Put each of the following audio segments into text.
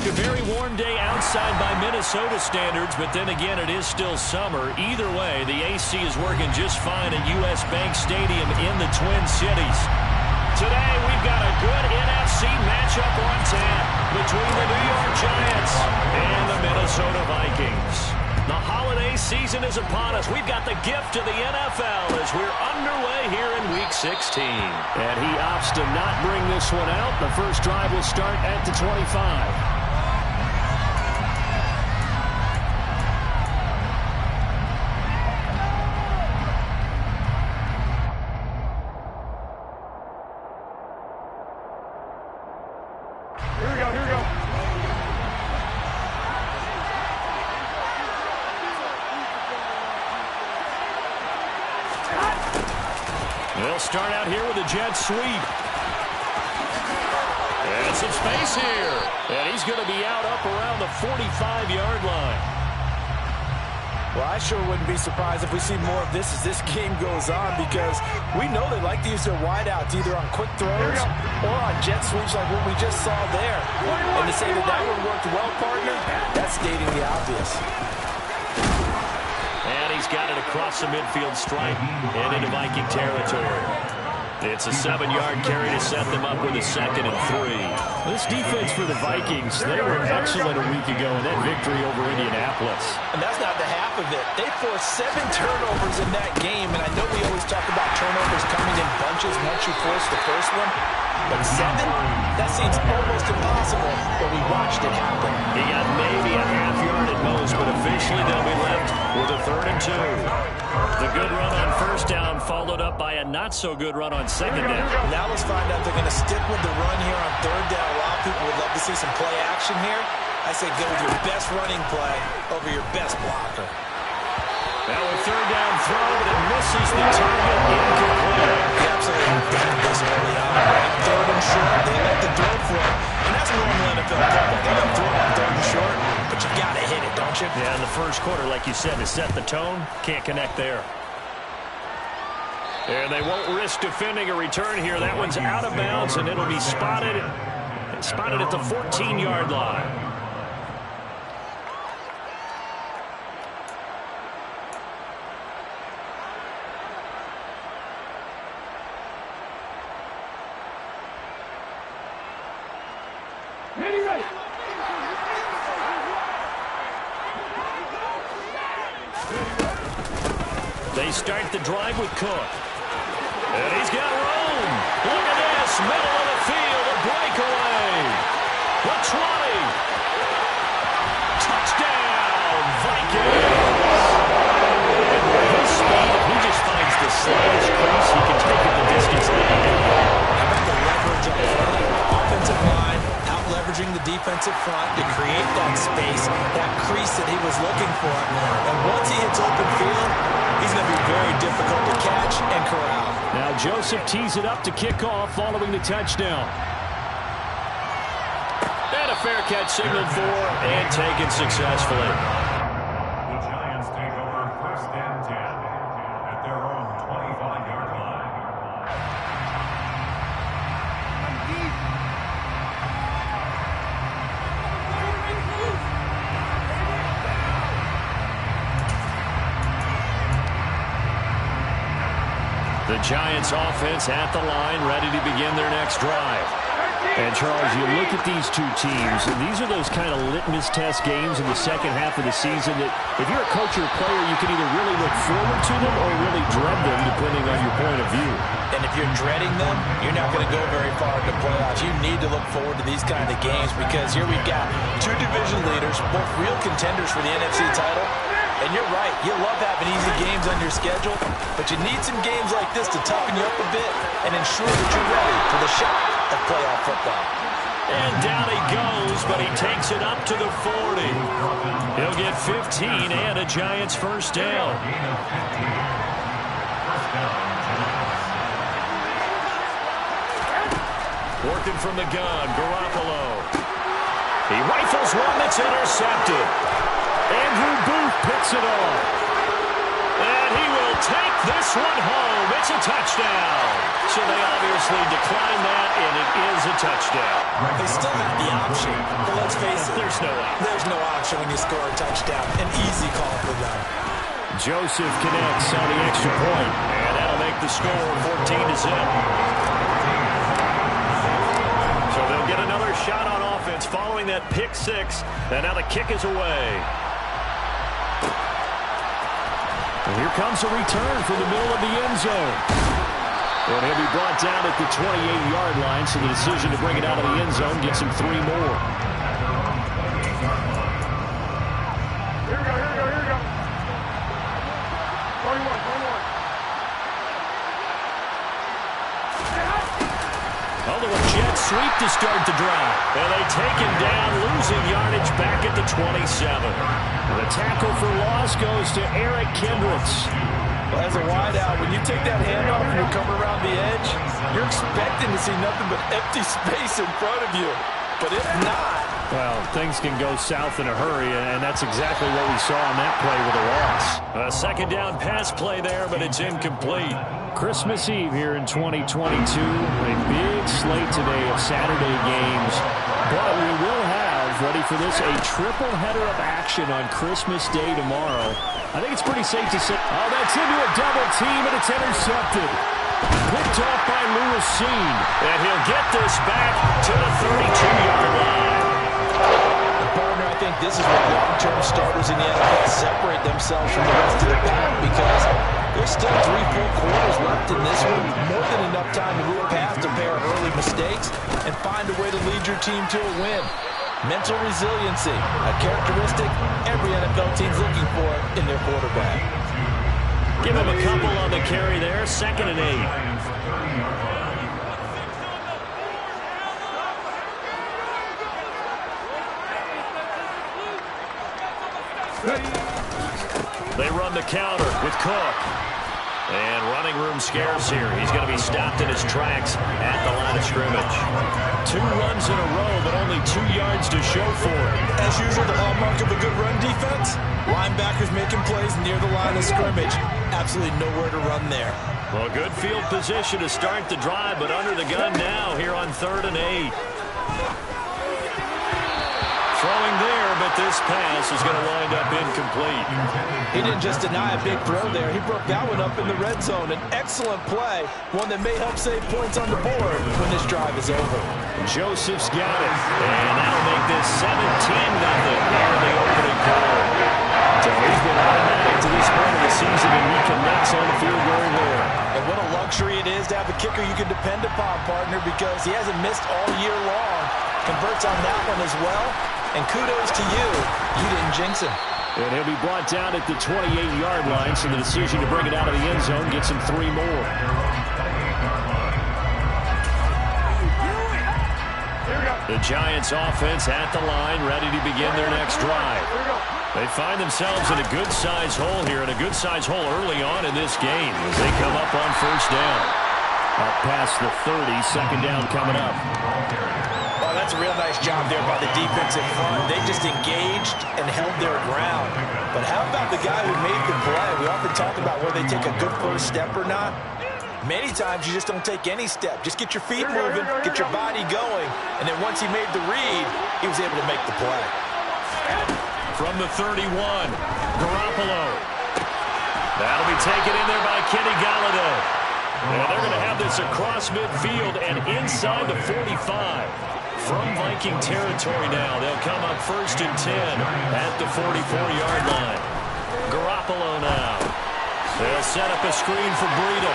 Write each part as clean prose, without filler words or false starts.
A very warm day outside by Minnesota standards, but then again, it is still summer. Either way, the AC is working just fine at U.S. Bank Stadium in the Twin Cities. Today, we've got a good NFC matchup on tap between the New York Giants and the Minnesota Vikings. The holiday season is upon us. We've got the gift of the NFL as we're underway here in Week 16. And he opts to not bring this one out. The first drive will start at the 25. They'll start out here with a jet sweep. And some space here. And he's going to be out up around the 45-yard line. Well, I sure wouldn't be surprised if we see more of this as this game goes on, because we know they like to use their wideouts either on quick throws or on jet sweeps like what we just saw there. And to say that that one worked well, partner, that's stating the obvious. And he's got it across the midfield stripe and into Viking territory. It's a 7-yard carry to set them up with a 2nd and 3. This defense for the Vikings, they were excellent a week ago in that victory over Indianapolis. And that's not the half of it. They forced 7 turnovers in that game, and I know we always talk about turnovers coming in bunches once you force the first one. But 7? That seems almost impossible, but we watched it happen. He got maybe a half yard at most, but officially they'll be left with a 3rd and 2. The good run on first down followed up by a not-so-good run on second down. Now let's find out they're going to stick with the run here on 3rd down. A lot of people would love to see some play action here. I say go with your best running play over your best blocker. Now a 3rd down throw, but it misses the target. Incomplete. He absolutely outgunned this early on. Right? 3rd and short, they let the throw for it. And that's normal NFL football. They let throw on 3rd and short, but you got to hit it, don't you? Yeah, in the first quarter, like you said, to set the tone, can't connect there. And they won't risk defending a return here. That one's out of bounds, and it'll be spotted at the 14-yard line. They start the drive with Cook. And he's got room. Look at this. Middle of the field. A breakaway. The 20. Touchdown, Vikings. And his speed, if he just finds the slightest crease, he can take it the distance that he did. How about the leverage up front? Offensive line out-leveraging the defensive front to create that space, that crease that he was looking for. And once he hits open field, he's going to be very difficult to catch and corral. Now Joseph tees it up to kick off following the touchdown. And a fair catch signaled for and taken successfully. The Giants take over 1st and 10 at their own 25-yard line. The Giants offense at the line, ready to begin their next drive. And, Charles, you look at these two teams, and these are those kind of litmus test games in the second half of the season that if you're a coach or a player, you can either really look forward to them or really dread them, depending on your point of view. And if you're dreading them, you're not going to go very far in the playoffs. You need to look forward to these kind of games because here we've got 2 division leaders, both real contenders for the NFC title. And you're right, you love having easy games on your schedule, but you need some games like this to toughen you up a bit and ensure that you're ready for the shock of playoff football. And down he goes, but he takes it up to the 40. He'll get 15 and a Giants first down. Working from the gun, Garoppolo. He rifles one that's intercepted. Andrew Booth picks it off. And he will take this one home. It's a touchdown. So they obviously declined that, and it is a touchdown. They still have the option, but let's face it. There's no option. There's no option when you score a touchdown. An easy call for them. Joseph connects on the extra point, and that'll make the score 14-0. So they'll get another shot on offense following that pick six, and now the kick is away. And here comes a return from the middle of the end zone. And he'll be brought down at the 28-yard line, so the decision to bring it out of the end zone gets him 3 more. Here we go. 21. A little jet sweep to start the drive. And they take him down, losing yardage back at the 27. And the tackle for loss goes to Eric Kendricks. Well, as a wideout, when you take that handoff and you come around the edge, you're expecting to see nothing but empty space in front of you. But if not... Well, things can go south in a hurry, and that's exactly what we saw on that play with a loss. A second down pass play there, but it's incomplete. Christmas Eve here in 2022. A big slate today of Saturday games. But we will have, ready for this, a triple header of action on Christmas Day tomorrow. I think it's pretty safe to say, oh, that's into a double team, and it's intercepted. Picked off by Lewis Seen. And he'll get this back to the 32-yard line. Partner, I think this is where long-term starters in the NFL separate themselves from the rest of the pack, because there's still 3 full quarters left in this one. More than enough time to move past a pair of early mistakes and find a way to lead your team to a win. Mental resiliency, a characteristic every NFL team's looking for in their quarterback. Give him a couple on the carry there. 2nd and 8. They run the counter with Cook. And running room scarce here. He's going to be stopped in his tracks at the line of scrimmage. 2 runs in a row, but only 2 yards to show for it. As usual, the hallmark of a good run defense, linebackers making plays near the line of scrimmage. Absolutely nowhere to run there. Well, good field position to start the drive, but under the gun now here on 3rd and 8. Throwing there, but this pass is going to wind up incomplete. He didn't just deny a big throw there. He broke that one up in the red zone. An excellent play, one that may help save points on the board when this drive is over. Joseph's got it, and that'll make this 17-0 here in the opening quarter. So he's been automatic to this point of the season, and he connects on the field very well. And what a luxury it is to have a kicker you can depend upon, partner, because he hasn't missed all year long. Converts on that one as well. And kudos to you. You didn't jinx him. And he'll be brought down at the 28-yard line, so the decision to bring it out of the end zone gets him 3 more. The Giants offense at the line, ready to begin their next drive. They find themselves in a good-sized hole here, and a good-sized hole early on in this game as they come up on 1st down. Up past the 30, 2nd down coming up. Oh, that's a real nice job there by the defensive front. They just engaged and held their ground. But how about the guy who made the play? We often talk about whether they take a good first step or not. Many times you just don't take any step. Just get your feet moving, get your body going, and then once he made the read, he was able to make the play. From the 31, Garoppolo. That'll be taken in there by Kenny Golladay. And they're going to have this across midfield and inside the 45. From Viking territory now, they'll come up 1st and 10 at the 44-yard line. Garoppolo now. They'll set up a screen for Breida.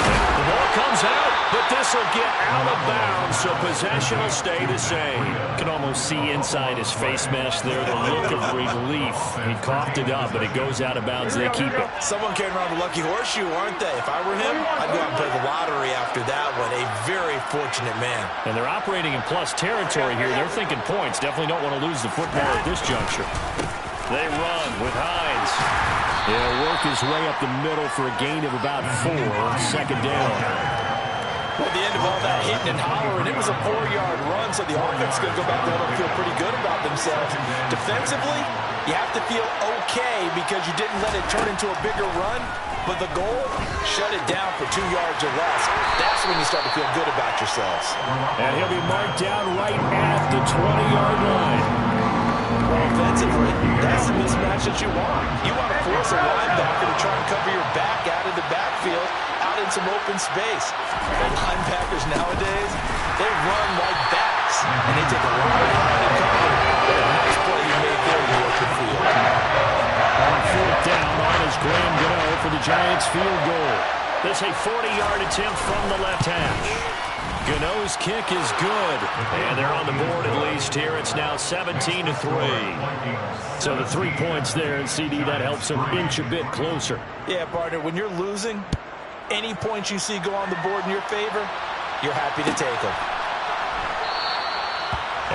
The ball comes out, but this will get out of bounds, so possession will stay the same. You can almost see inside his face mesh there the look of relief. He coughed it up, but it goes out of bounds. They keep it. Someone came around with lucky horseshoe, aren't they? If I were him, I'd go out and play the lottery after that one. A very fortunate man. And they're operating in plus territory here. They're thinking points. Definitely don't want to lose the football at this juncture. They run with Hines. He'll work his way up the middle for a gain of about 4 on 2nd down. Well, at the end of all that hitting and hollering, it was a 4-yard run, so the offense is going to go back there and feel pretty good about themselves. Defensively, You have to feel okay because you didn't let it turn into a bigger run, but the goal, shut it down for 2 yards or less. That's when you start to feel good about yourselves. And he'll be marked down right at the 20-yard line. Well, offensively, that's the mismatch that you want. You want to force a linebacker to try and cover your back out of the backfield, out in some open space. The linebackers nowadays, they run like backs, and they take a lot of time to cover. Nice play you made there in the open field. On 4th down, on is Graham Gano for the Giants field goal. This is a 40-yard attempt from the left hash. Gano's kick is good, and they're on the board at least here. It's now 17-3. So the 3 points there, and CD, that helps them inch a bit closer. Yeah, partner, when you're losing, any points you see go on the board in your favor, you're happy to take them.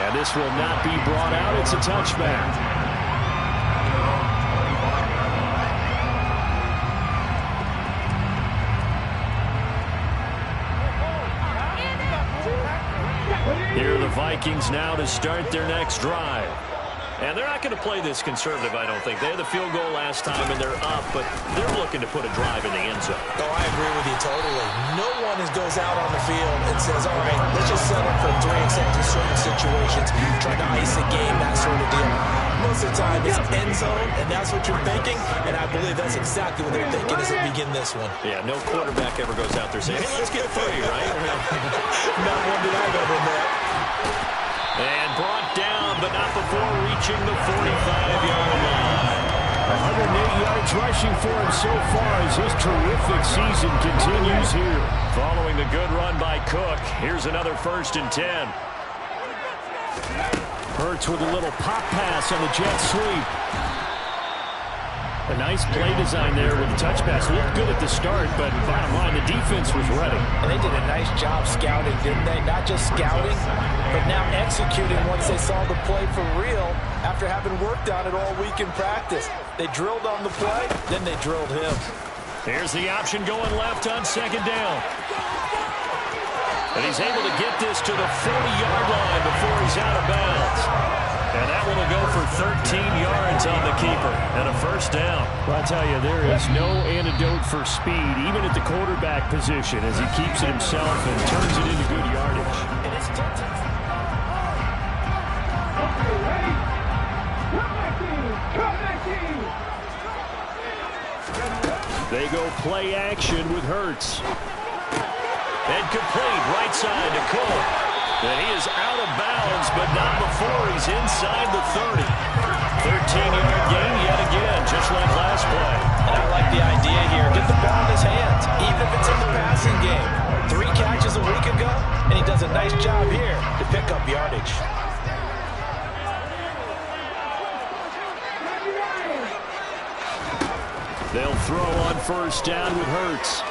And this will not be brought out. It's a touchback. Here are the Vikings now to start their next drive. And they're not going to play this conservative, I don't think. They had the field goal last time, and they're up, but they're looking to put a drive in the end zone. Oh, I agree with you totally. No one goes out on the field and says, all right, let's just settle for 3 except in certain situations, trying to ice a game, that sort of deal. Most of the time, it's end zone, and that's what you're thinking, and I believe that's exactly what they're thinking as they begin this one. Yeah, no quarterback ever goes out there saying, hey, let's get 3, right? Not one that I've ever met. And brought down, but not before reaching the 45-yard line. 108 yards rushing for him so far as his terrific season continues here. Following the good run by Cook, here's another 1st and 10. Hurts with a little pop pass on the jet sweep. A nice play design there with the touch pass. Looked good at the start, but bottom line, the defense was ready. And they did a nice job scouting, didn't they? Not just scouting, but now executing once they saw the play for real after having worked on it all week in practice. They drilled on the play, then they drilled him. Here's the option going left on 2nd down. And he's able to get this to the 40-yard line before he's out of bounds. And that one will go for 13 yards on the keeper and a 1st down. Well, I'll tell you, there is no antidote for speed, even at the quarterback position, as he keeps it himself and turns it into good yardage. They go play action with Hurts. And complete right side to Cole. And he is out of bounds, but not before he's inside the 30. 13-yard gain yet again, just like last play. And I like the idea here. Get the ball in his hands, even if it's in the passing game. 3 catches a week ago, and he does a nice job here to pick up yardage. They'll throw on 1st down with Hurts.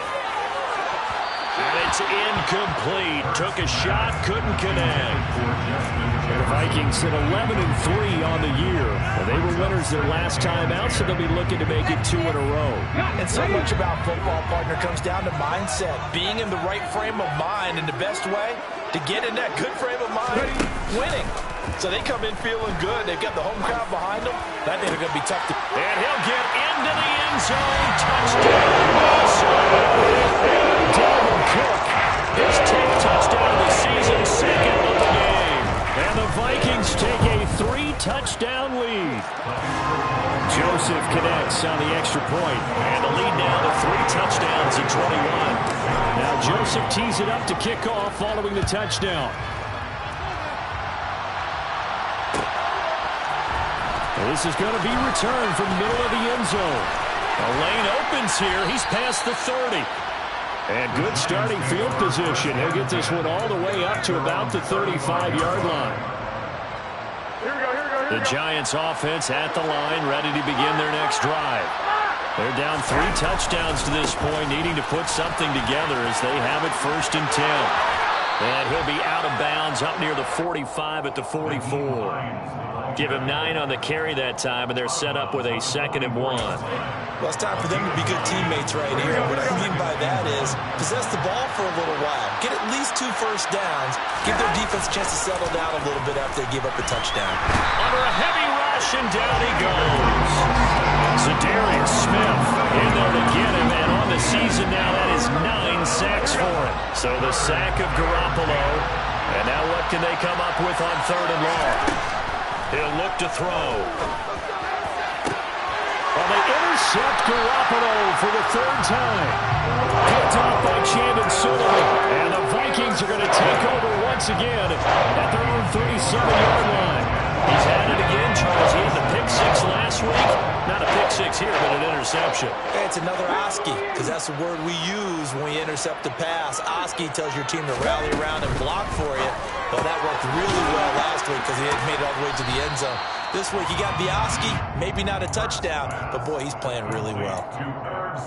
And it's incomplete. Took a shot, couldn't connect. And the Vikings sit 11-3 on the year. And they were winners their last time out, so they'll be looking to make it 2 in a row. And so much about football, partner, comes down to mindset. Being in the right frame of mind, and the best way to get in that good frame of mind, winning. So they come in feeling good. They've got the home crowd behind them. I think they're going to be tough to... And he'll get into the end zone. Touchdown. Cook, his 10th touchdown of the season, 2nd of the game. And the Vikings take a 3-touchdown lead. Joseph connects on the extra point. And the lead now to 3 touchdowns in 21. Now Joseph tees it up to kick off following the touchdown. And this is going to be returned from the middle of the end zone. The lane opens here. He's past the 30. And good starting field position. He'll get this one all the way up to about the 35-yard line. The Giants offense at the line, ready to begin their next drive. They're down 3 touchdowns to this point, needing to put something together as they have it 1st and 10. And he'll be out of bounds up near the 45 at the 44. Give him 9 on the carry that time, and they're set up with a 2nd and 1. Well, it's time for them to be good teammates right here. What I mean by that is possess the ball for a little while. Get at least 2 first downs. Give their defense a chance to settle down a little bit after they give up a touchdown. Under a heavy rush. rush, and down he goes. Za'Darius Smith in there to get him, and on the season now, that is 9 sacks for him. So the sack of Garoppolo, and now what can they come up with on 3rd and long? He'll look to throw. Well, they intercept Garoppolo for the 3rd time. Picked off by Chandon Sullivan, and the Vikings are going to take over once again at their own 37-yard line. He's had it again, Charles. He had the pick 6 last week. Not a pick 6 here, but an interception. Hey, it's another Oski, because that's the word we use when we intercept a pass. Oski tells your team to rally around and block for you. Well, that worked really well last week because he had made it all the way to the end zone. This week, he got the Oski, maybe not a touchdown, but boy, he's playing really well.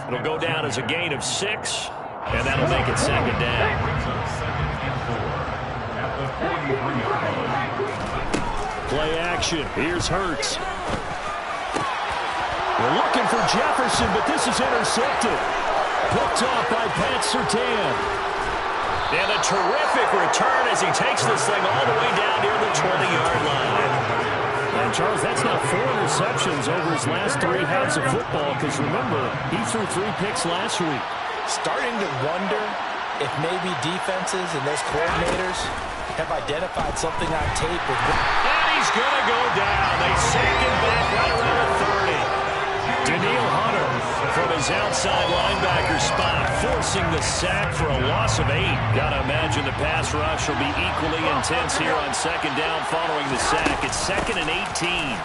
It'll go down as a gain of 6, and that'll make it 2nd down. Play action. Here's Hurts. We're looking for Jefferson, but this is intercepted. Picked off by Pat Surtain. And a terrific return as he takes this thing all the way down near the 20-yard line. And, Charles, that's now 4 interceptions over his last 3 halves of football, because, remember, he threw 3 picks last week. Starting to wonder if maybe defenses and those coordinators have identified something on tape with... And he's going to go down. They sack him back right around the 30. Danielle Hunter from his outside linebacker spot, forcing the sack for a loss of 8. Got to imagine the pass rush will be equally intense here on 2nd down following the sack. It's 2nd and 18.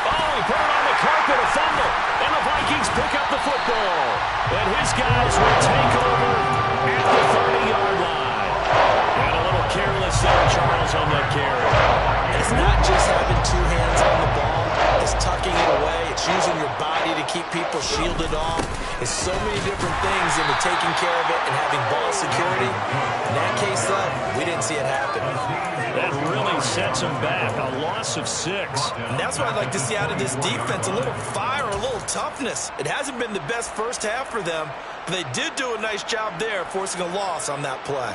Oh, he put it on the carpet, a fumble, and the Vikings pick up the football. And his guys will take over at the 30-yard line. And a little careless there, Charles, on that carry. It's not just having 2 hands on the ball. It's tucking it away. It's using your body to keep people shielded off. It's so many different things into taking care of it and having ball security. In that case, though, we didn't see it happen. That really sets them back. A loss of 6. And that's what I'd like to see out of this defense. A little fire, a little toughness. It hasn't been the best first half for them, but they did do a nice job there forcing a loss on that play.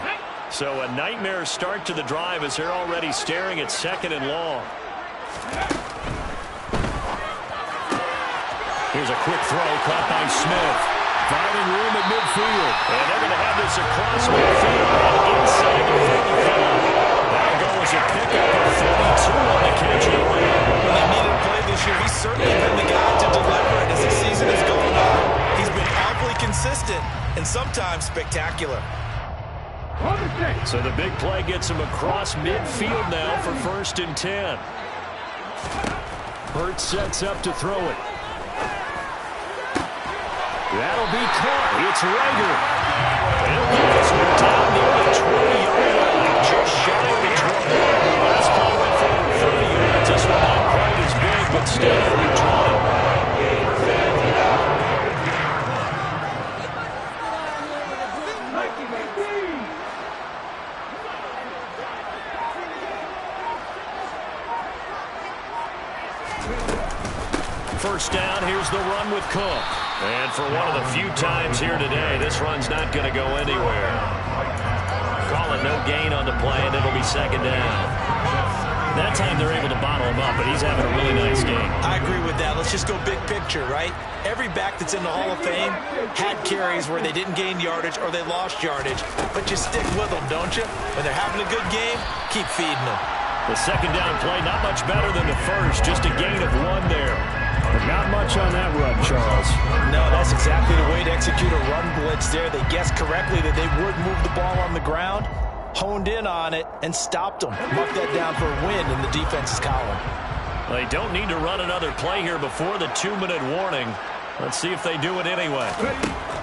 So a nightmare start to the drive as they're already staring at 2nd and long. Here's a quick throw caught by Smith. Finding room at midfield. And they're going to have this across midfield and inside the 35. That'll go as a pickup of 42 on the catch. When they needed to play this year, he's certainly been the guy to deliver it as the season has gone on. He's been awfully consistent and sometimes spectacular. So the big play gets him across midfield now for 1st and 10. Hurts sets up to throw it. That'll be caught. It's Rager. He'll get this one down near the 20-yard line. Just shy of the 20. Last play went for 30 yards. This one not quite as big, but still for 20. First down, here's the run with Cook. And for one of the few times here today, this run's not going to go anywhere. Call it no gain on the play, and it'll be 2nd down. That time they're able to bottle him up, but he's having a really nice game. I agree with that. Let's just go big picture, right? Every back that's in the Hall of Fame had carries where they didn't gain yardage or they lost yardage, but you stick with them, don't you? When they're having a good game, keep feeding them. The 2nd down play, not much better than the first, just a gain of 1 there. But not much on that run, Charles. No, that's exactly the way to execute a run blitz there. They guessed correctly that they would move the ball on the ground, honed in on it, and stopped them. Marked that down for a win in the defense's column. They don't need to run another play here before the 2-minute warning. Let's see if they do it anyway.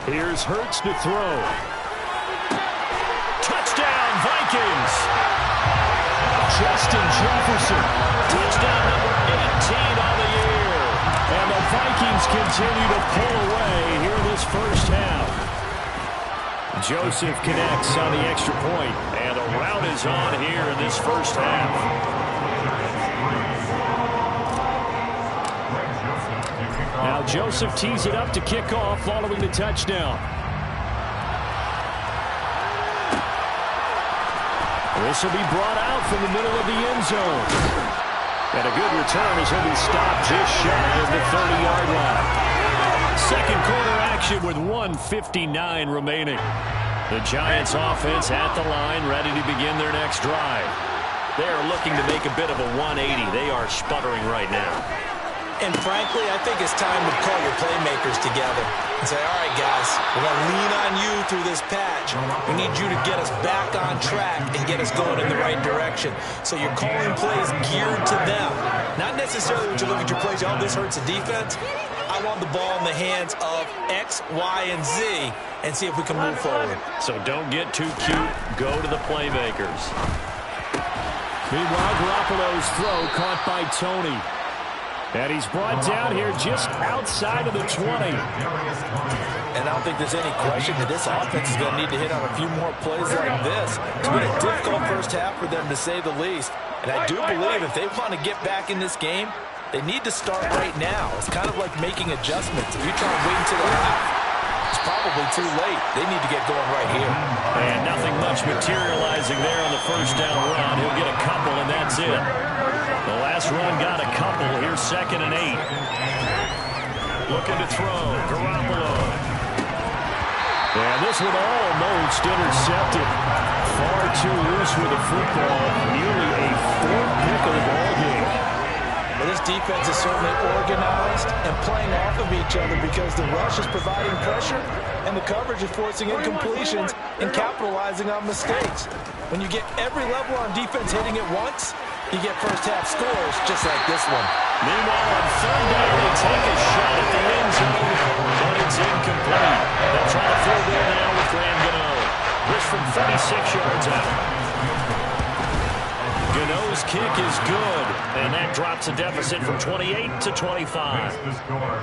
Here's Hurts to throw. Touchdown, Vikings! Justin Jefferson. Touchdown number 18 on the year. And the Vikings continue to pull away here this first half. Joseph connects on the extra point, and a rout is on here in this first half. Now Joseph tees it up to kick off following the touchdown. This will be brought out from the middle of the end zone. And a good return as he'll be stopped just shy of the 30-yard line. Second quarter action with 1:59 remaining. The Giants offense at the line, ready to begin their next drive. They are looking to make a bit of a 180. They are sputtering right now. And frankly, I think it's time to call your playmakers together and say, all right, guys, we're going to lean on you through this patch. We need you to get us back on track and get us going in the right direction. So you're calling plays geared to them. Not necessarily when you look at your plays, oh, this hurts the defense. I want the ball in the hands of X, Y, and Z and see if we can move forward. So don't get too cute. Go to the playmakers. Meanwhile, Garoppolo's throw caught by Tony. And he's brought down here just outside of the 20. And I don't think there's any question that this offense is going to need to hit on a few more plays like this. It's been a difficult first half for them, to say the least. And I do believe if they want to get back in this game, they need to start right now. It's kind of like making adjustments. If you try to wait until the half, it's probably too late. They need to get going right here. And nothing much materializing there on the first down run. He'll get a couple, and that's it. The last run got a couple. Here's 2nd and 8. Looking to throw. Garoppolo. And this one almost intercepted. Far too loose with the football. Nearly a 4th pick of the ball game. Well, this defense is certainly organized and playing off of each other because the rush is providing pressure and the coverage is forcing incompletions and capitalizing on mistakes. When you get every level on defense hitting at once, you get first-half scores just like this one. Meanwhile, on 3rd down, they take a shot at the end zone, but it's incomplete. They'll try to field goal now with Graham Gano. This from 36 yards out. Gano's kick is good, and that drops a deficit from 28 to 25.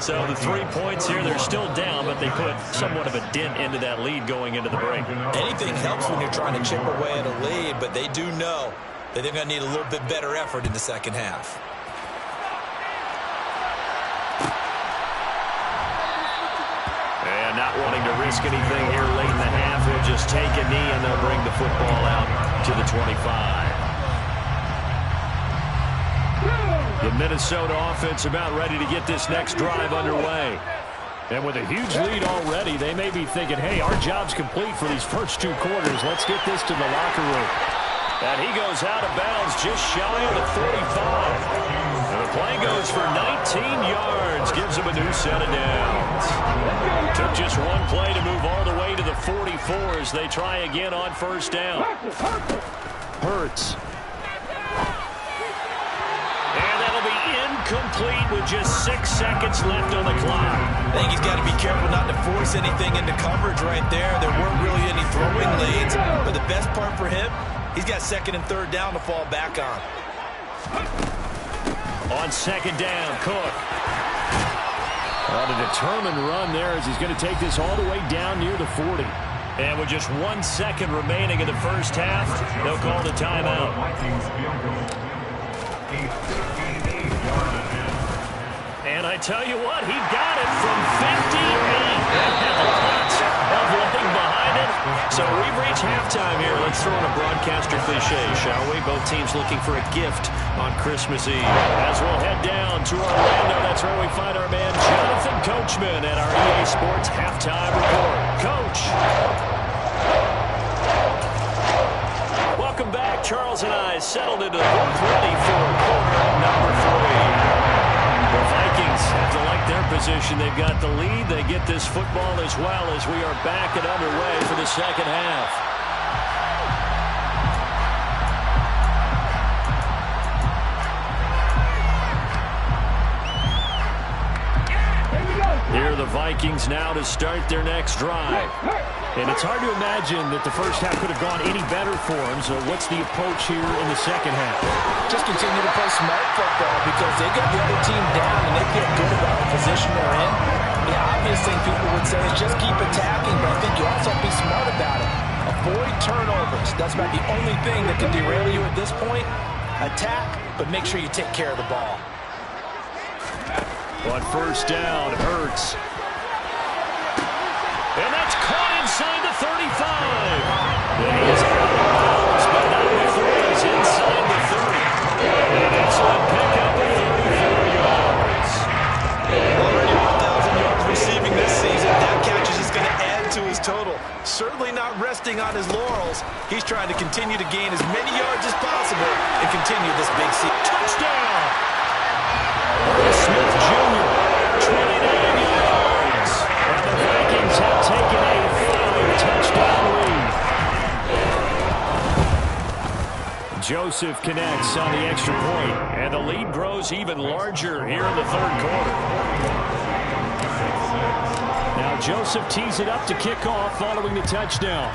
So the 3 points here, they're still down, but they put somewhat of a dent into that lead going into the break. Anything helps when you're trying to chip away at a lead, but they do know that they're going to need a little bit better effort in the second half. And not wanting to risk anything here late in the half, he'll just take a knee, and they'll bring the football out to the 25. The Minnesota offense about ready to get this next drive underway. And with a huge lead already, they may be thinking, hey, our job's complete for these first 2 quarters. Let's get this to the locker room. And he goes out of bounds just shy of the 45. And the play goes for 19 yards. Gives him a new set of downs. Took just one play to move all the way to the 44 as they try again on first down. Hurts. Complete with just 6 seconds left on the clock. I think he's got to be careful not to force anything into coverage right there. There weren't really any throwing lanes, but the best part for him, he's got 2nd and 3rd down to fall back on. On 2nd down, Cook. On a determined run there as he's going to take this all the way down near the 40. And with just 1 second remaining in the first half, they'll call the timeout. And I tell you what, he got it from 58. And lots of running behind it. So we've reached halftime here. Let's throw in a broadcaster cliche, shall we? Both teams looking for a gift on Christmas Eve. As we'll head down to Orlando, that's where we find our man Jonathan Coachman at our EA Sports Halftime Report. Coach. Welcome back. Charles and I settled into the booth ready for quarter number 3. The Vikings have to like their position. They've got the lead. They get this football as well as we are back and underway for the second half. Here are the Vikings now to start their next drive. And it's hard to imagine that the first half could have gone any better for them. So what's the approach here in the second half? Just continue to play smart football because they got the other team down and they feel good about the position they're in. The obvious thing people would say is just keep attacking, but I think you also have to be smart about it. Avoid turnovers. That's about the only thing that can derail you at this point. Attack, but make sure you take care of the ball. On first down, Hurts. And that's caught inside the 35. And he is out of bounds, but not before he's inside the 30. An excellent pickup certainly not resting on his laurels. He's trying to continue to gain as many yards as possible and continue this big season. Touchdown! Smith Jr., 29 yards. And the Vikings have taken a 5-touchdown lead. Joseph connects on the extra point, and the lead grows even larger here in the third quarter. Now Joseph tees it up to kick off following the touchdown.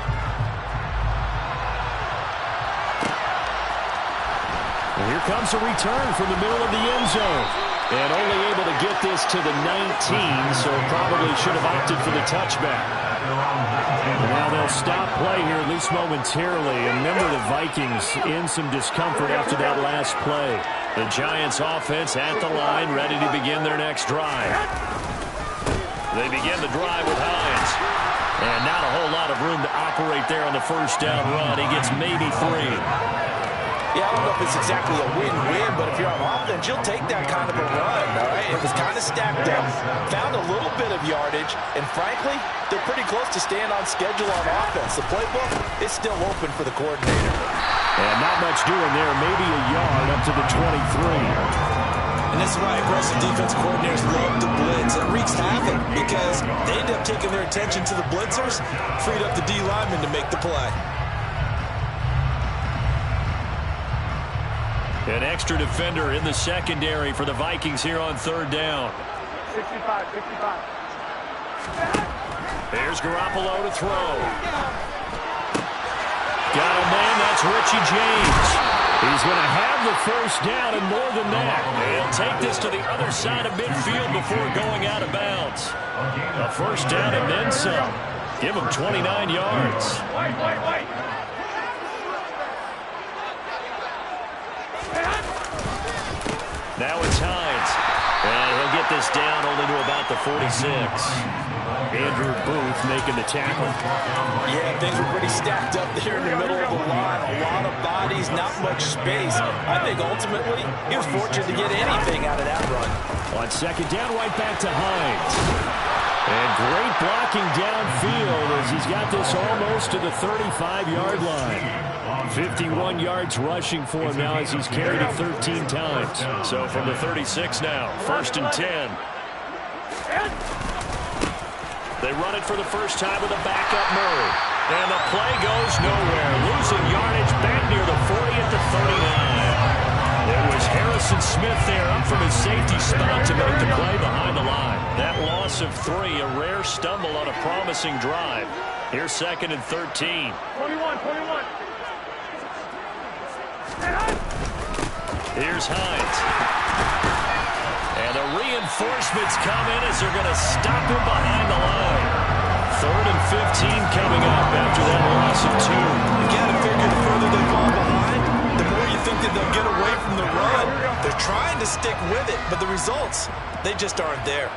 And here comes a return from the middle of the end zone. And only able to get this to the 19, so probably should have opted for the touchback. Now they'll stop play here, at least momentarily. And remember, the Vikings in some discomfort after that last play. The Giants offense at the line, ready to begin their next drive. They begin the drive with Hines. And not a whole lot of room to operate there on the first down run. He gets maybe 3. Yeah, I don't know if it's exactly a win-win, but if you're on offense, you'll take that kind of a run, all right? It was kind of stacked up, found a little bit of yardage, and frankly, they're pretty close to staying on schedule on offense. The playbook is still open for the coordinator. And not much doing there, maybe a yard up to the 23. And this is why aggressive defense coordinators love to blitz. It wreaks havoc because they end up taking their attention to the blitzers, freed up the D lineman to make the play. An extra defender in the secondary for the Vikings here on third down. 65. There's Garoppolo to throw. Got a man, that's Richie James. He's going to have the first down and more than that. He'll take this to the other side of midfield before going out of bounds. A first down and then some. Give him 29 yards. Wait. Now it's Hines. And he'll get this down only to about the 46. Andrew Booth making the tackle. Yeah, things were pretty stacked up there in the middle of the line. A lot of bodies, not much space. I think ultimately he was fortunate to get anything out of that run. On second down, right back to Hines. And great blocking downfield as he's got this almost to the 35-yard line. 51 yards rushing for him now as he's carried it 13 times. So from the 36 now, 1st and 10. They run it for the first time with a backup Murray. And the play goes nowhere. Losing yardage back near the 40 at the 39. It was Harrison Smith there up from his safety spot to make the play behind the line. That loss of 3, a rare stumble on a promising drive. Here's 2nd and 13. 21. Here's Hines. And the reinforcements come in as they're going to stop him behind the line. 3rd and 15 coming up after that loss of 2. You got to figure the further they fall behind, the more you think that they'll get away from the run. They're trying to stick with it, but the results, they just aren't there.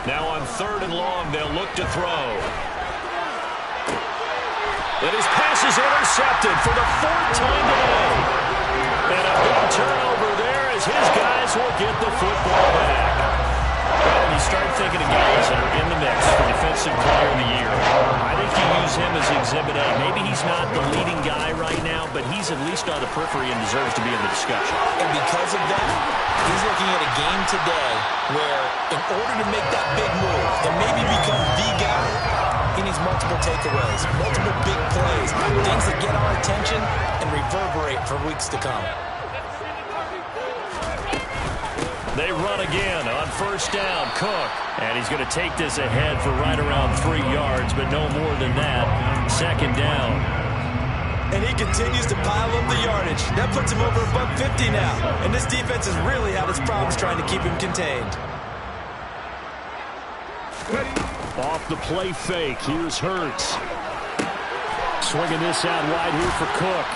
Now on 3rd and long, they'll look to throw. And his pass is intercepted for the 4th time today. And a big turnover there as his guys will get the football back. Well, when you start thinking of guys that are in the mix for Defensive Player of the Year, I think you use him as Exhibit A. Maybe he's not the leading guy right now, but he's at least on the periphery and deserves to be in the discussion. And because of that, he's looking at a game today where in order to make that big move and maybe become the guy, he needs multiple takeaways, multiple big plays, things that get our attention and reverberate for weeks to come. They run again on 1st down. Cook. And he's going to take this ahead for right around 3 yards, but no more than that. 2nd down. And he continues to pile up the yardage. That puts him over above 50 now. And this defense has really had its problems trying to keep him contained. Off the play fake, here's Hurts. Swinging this out wide here for Cook.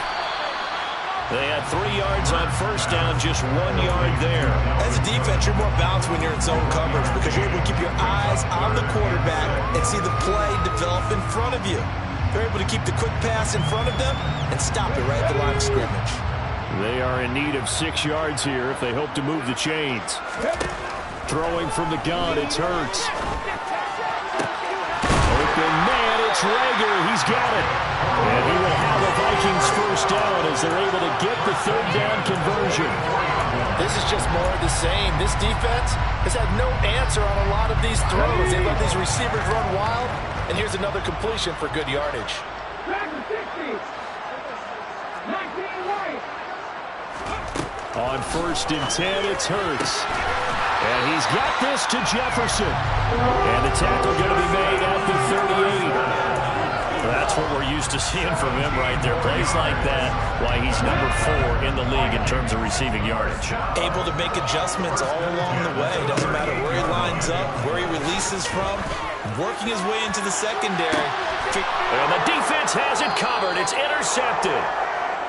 They had 3 yards on 1st down, just 1 yard there. As a defense, you're more balanced when you're in zone coverage because you're able to keep your eyes on the quarterback and see the play develop in front of you. They're able to keep the quick pass in front of them and stop it right at the line of scrimmage. They are in need of 6 yards here if they hope to move the chains. Throwing from the gun, it's Hurts. Open man. Traeger, he's got it. And he will have a Vikings first down as they're able to get the third down conversion. This is just more of the same. This defense has had no answer on a lot of these throws. They let these receivers run wild, and here's another completion for good yardage. On 1st and 10, it's Hurts. And he's got this to Jefferson. And the tackle going to be made at the 38. That's what we're used to seeing from him right there. Plays like that, why he's number 4 in the league in terms of receiving yardage. Able to make adjustments all along the way. Doesn't matter where he lines up, where he releases from. Working his way into the secondary. And the defense has it covered. It's intercepted.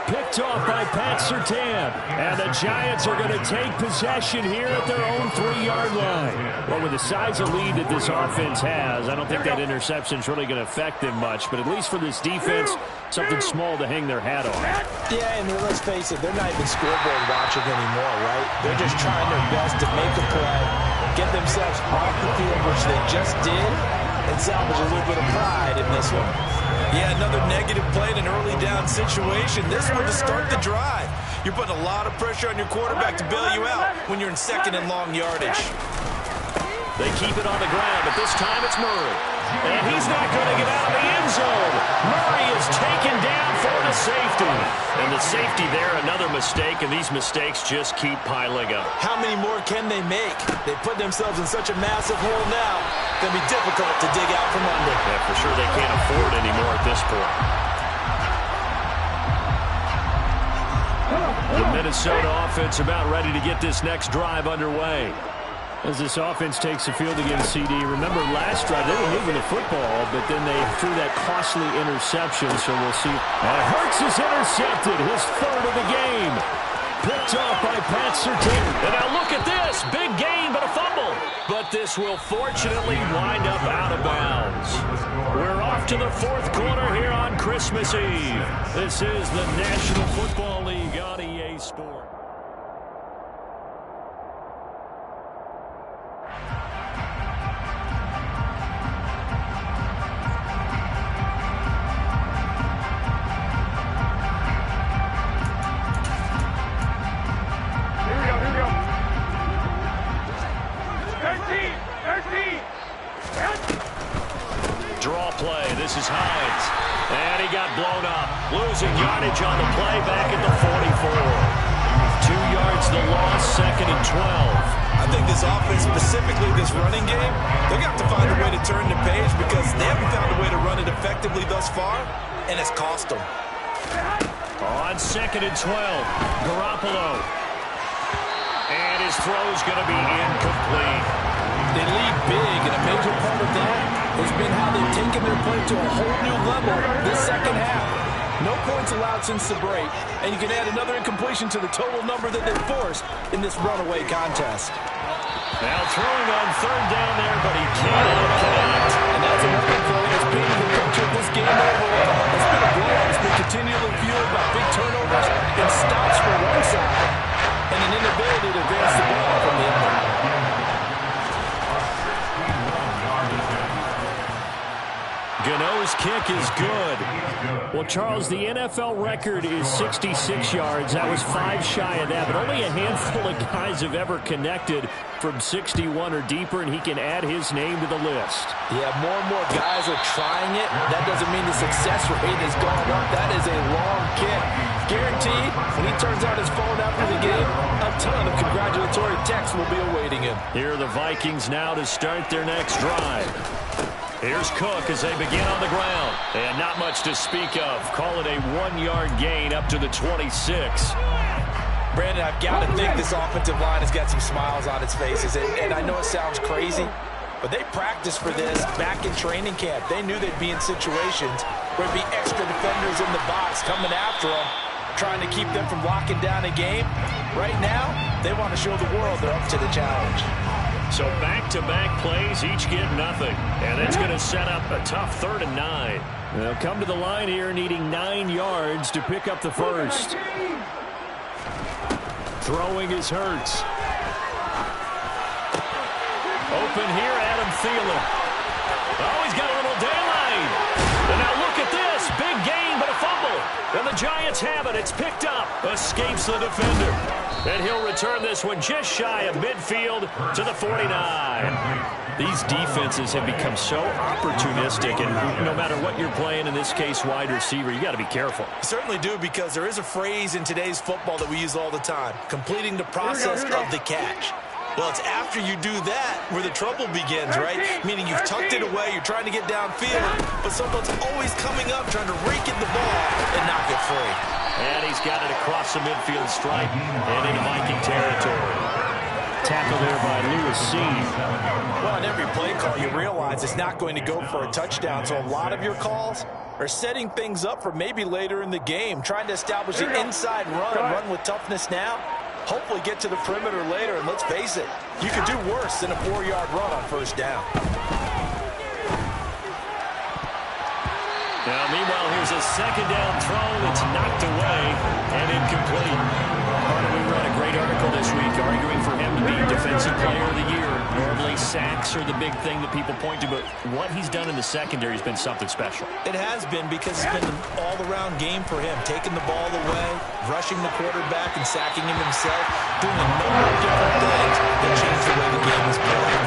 Picked off by Pat Surtain. And the Giants are going to take possession here at their own 3-yard line. Well, with the size of lead that this offense has, I don't think that interception is really going to affect them much. But at least for this defense, something small to hang their hat on. Yeah, and let's face it, they're not even scoreboard watching anymore, right? They're just trying their best to make a play, get themselves off the field, which they just did, and salvage a little bit of pride in this one. Yeah, another negative play in an early down situation. This one to start the drive. You're putting a lot of pressure on your quarterback to bail you out when you're in 2nd and long yardage. They keep it on the ground, but this time it's Murray. And he's not going to get out of the end zone. Murray is taken down for the safety. And the safety there, another mistake, and these mistakes just keep piling up. How many more can they make? They put themselves in such a massive hole now. It's going to be difficult to dig out from under. Yeah, for sure they can't afford anymore at this point. The Minnesota offense about ready to get this next drive underway. As this offense takes the field against CD, remember last drive, they were moving the football, but then they threw that costly interception, so we'll see. And Hurts is intercepted, his 3rd of the game. Picked off by Pat Surtain. And now look at this, big gain, but a fumble. But this will fortunately wind up out of bounds. We're off to the 4th quarter here on Christmas Eve. This is the National Football League on EA Sports. Draw play. This is Hines. And he got blown up. Losing yardage on the play back at the 44. 2 yards the loss, 2nd and 12. I think this offense, specifically this running game, they're going to have to find a way to turn the page because they haven't found a way to run it effectively thus far, and it's cost them. On 2nd and 12, Garoppolo. And his throw is going to be incomplete. They lead big, and a major part of that has been how they've taken their play to a whole new level this 2nd half. No points allowed since the break, and you can add another incompletion to the total number that they forced in this runaway contest. Now throwing on 3rd down there, but he cannot connect. And that's another play that's painted the picture of this game overall. It's been a blowout that's been continually fueled by big turnovers and stops for one side, and an inability to advance the ball from the other. Gano's kick is good. Well, Charles, the NFL record is 66 yards. That was 5 shy of that, but only a handful of guys have ever connected from 61 or deeper, and he can add his name to the list. Yeah, more and more guys are trying it. That doesn't mean the success rate has gone up. That is a long kick. Guaranteed, when he turns out his phone after the game, a ton of congratulatory texts will be awaiting him. Here are the Vikings now to start their next drive. Here's Cook as they begin on the ground. And not much to speak of. Call it a 1-yard gain up to the 26. Brandon, I've got to think this offensive line has got some smiles on its faces. And I know it sounds crazy, but they practiced for this back in training camp. They knew they'd be in situations where there'd be extra defenders in the box coming after them, trying to keep them from locking down a game. Right now, they want to show the world they're up to the challenge. So back-to-back plays, each get nothing. And it's going to set up a tough 3rd and 9. They'll come to the line here needing 9 yards to pick up the first. Throwing is Hurts. Open here, Adam Thielen. Oh, he's got a little daylight. Giants have it. It's picked up. Escapes the defender. And he'll return this one just shy of midfield to the 49. These defenses have become so opportunistic, and no matter what you're playing, in this case wide receiver, you got to be careful. You certainly do, because there is a phrase in today's football that we use all the time: completing the process of the catch. Well, it's after you do that where the trouble begins, right? Meaning you've tucked it away, you're trying to get downfield, but someone's always coming up trying to rake in the ball and knock it free. And he's got it across the midfield stripe and into Viking territory. Tackle there by Lewis C. Well, in every play call, you realize it's not going to go for a touchdown, so a lot of your calls are setting things up for maybe later in the game, trying to establish an inside run with toughness now, hopefully get to the perimeter later, and let's face it, you could do worse than a 4-yard run on first down. Now, meanwhile, here's a second down throw that's knocked away and incomplete. We read a great article this week arguing for him to be Defensive Player of the Year. Normally, sacks are the big thing that people point to, but what he's done in the secondary has been something special. It has been, because it's been an all-around game for him, taking the ball away, rushing the quarterback, and sacking him himself, doing a number of different things that change the way the game is played.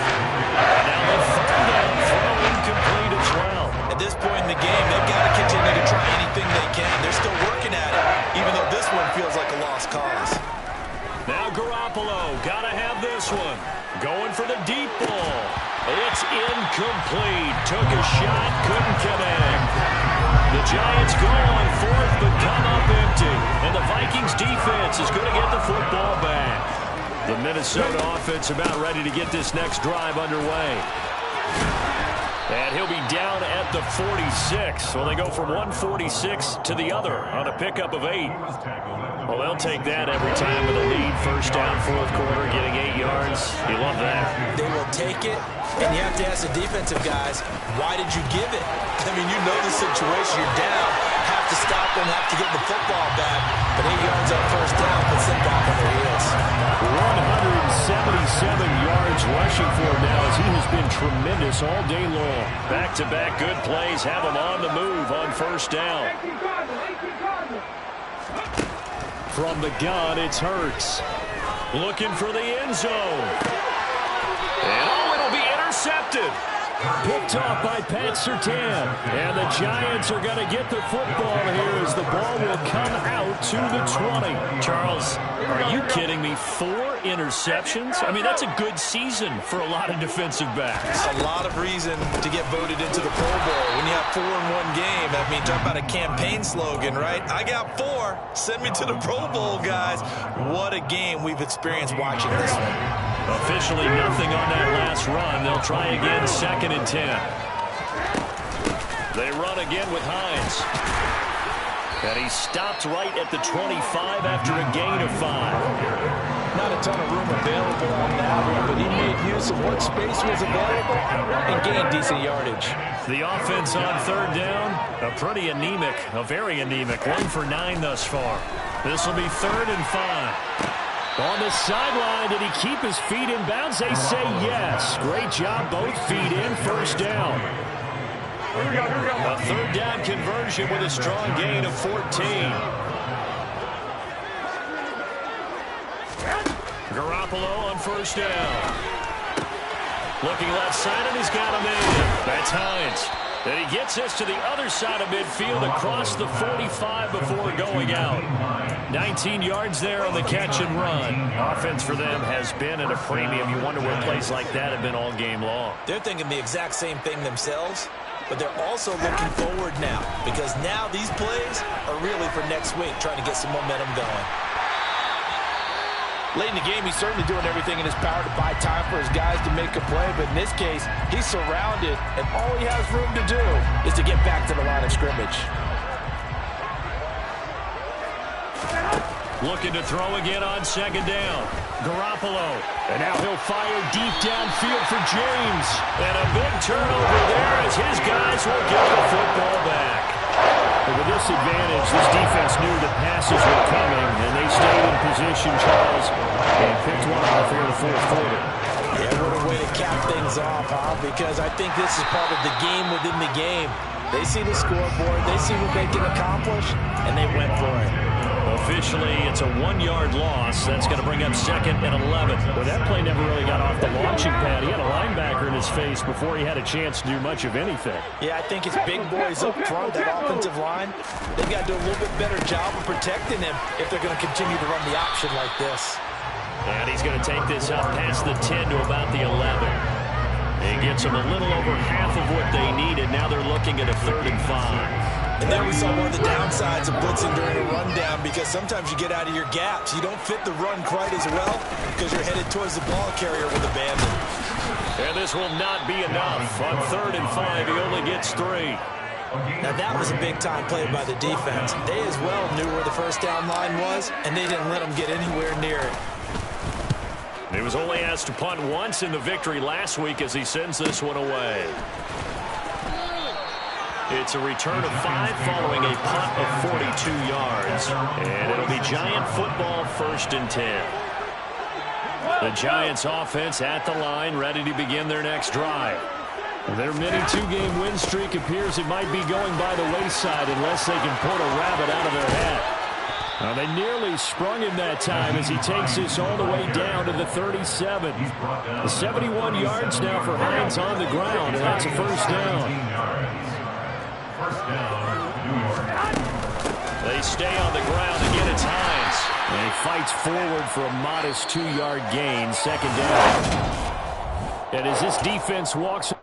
Now the third down throw incomplete as well. At this point in the game, they've got to continue to try anything they can. They're still working at it, even though this one feels like a lost cause. Now Garoppolo, gotta have this one. Going for the deep ball. It's incomplete. Took a shot, couldn't connect. The Giants go on fourth, but come up empty. And the Vikings defense is going to get the football back. The Minnesota offense about ready to get this next drive underway. And he'll be down at the 46. So they go from 146 to the other on a pickup of 8. Well, they'll take that every time with a lead. First down, fourth quarter, getting 8 yards. You love that. They will take it, and you have to ask the defensive guys, why did you give it? I mean, you know the situation. You're down, have to stop them, have to get the football back. But 8 yards on first down puts them back on their heels. 177 yards rushing for him now, as he has been tremendous all day long. Back-to-back good plays have him on the move on first down. From the gun, it's Hurts. Looking for the end zone. And it'll be intercepted. Picked off by Pat Surtain. And the Giants are going to get the football here as the ball will come out to the 20. Charles, are you kidding me? 4 interceptions? I mean, that's a good season for a lot of defensive backs. A lot of reason to get voted into the Pro Bowl. When you have 4 in one game, I mean, talk about a campaign slogan, right? I got 4. Send me to the Pro Bowl, guys. What a game we've experienced watching this one. Officially nothing on that last run. They'll try again, 2nd and 10. They run again with Hines. And he stopped right at the 25 after a gain of 5. Not a ton of room available on that one, but he made use of what space was available and gained decent yardage. The offense on 3rd down, a very anemic. 1 for 9 thus far. This will be 3rd and 5. On the sideline, did he keep his feet in bounds? They say yes. Great job, both feet in, first down. A 3rd down conversion with a strong gain of 14. Garoppolo on first down. Looking left side, and he's got him in. That's Hines. And he gets us to the other side of midfield across the 45 before going out. 19 yards there on the catch and run. Offense for them has been at a premium. You wonder where plays like that have been all game long. They're thinking the exact same thing themselves, but they're also looking forward now, because now these plays are really for next week, trying to get some momentum going. Late in the game, he's certainly doing everything in his power to buy time for his guys to make a play, but in this case, he's surrounded, and all he has room to do is to get back to the line of scrimmage. Looking to throw again on 2nd down. Garoppolo. And now he'll fire deep downfield for James. And a big turnover there as his guys will get the football back. But with this advantage, this defense knew that passes were coming, and they stayed in position, Charles, and picked one off here in the 4th quarter. Yeah, what a way to cap things off, huh? Because I think this is part of the game within the game. They see the scoreboard, they see what they can accomplish, and they went for it. Officially, it's a 1-yard loss. That's going to bring up 2nd and 11. Well, that play never really got off the launching pad. He had a linebacker in his face before he had a chance to do much of anything. Yeah, I think it's big boys up front, that offensive line. They've got to do a little bit better job of protecting him if they're going to continue to run the option like this. And he's going to take this up past the 10 to about the 11. He gets them a little over half of what they needed. Now they're looking at a 3rd and 5. And then we saw one of the downsides of blitzing during a rundown because sometimes you get out of your gaps. You don't fit the run quite as well because you're headed towards the ball carrier with abandon. And this will not be enough. On 3rd and 5, he only gets 3. Now that was a big-time play by the defense. They as well knew where the first down line was, and they didn't let them get anywhere near it. He was only asked to punt once in the victory last week as he sends this one away. It's a return of 5 following a punt of 42 yards. And it'll be Giant football, 1st and 10. The Giants offense at the line, ready to begin their next drive. Their mini 2-game win streak appears it might be going by the wayside unless they can put a rabbit out of their hat. Now they nearly sprung him that time as he takes this all the way down to the 37. 71 yards now for Hines on the ground, and that's a 1st down. They stay on the ground. Again, it's Hines. And he fights forward for a modest 2-yard gain, 2nd down. And as this defense walks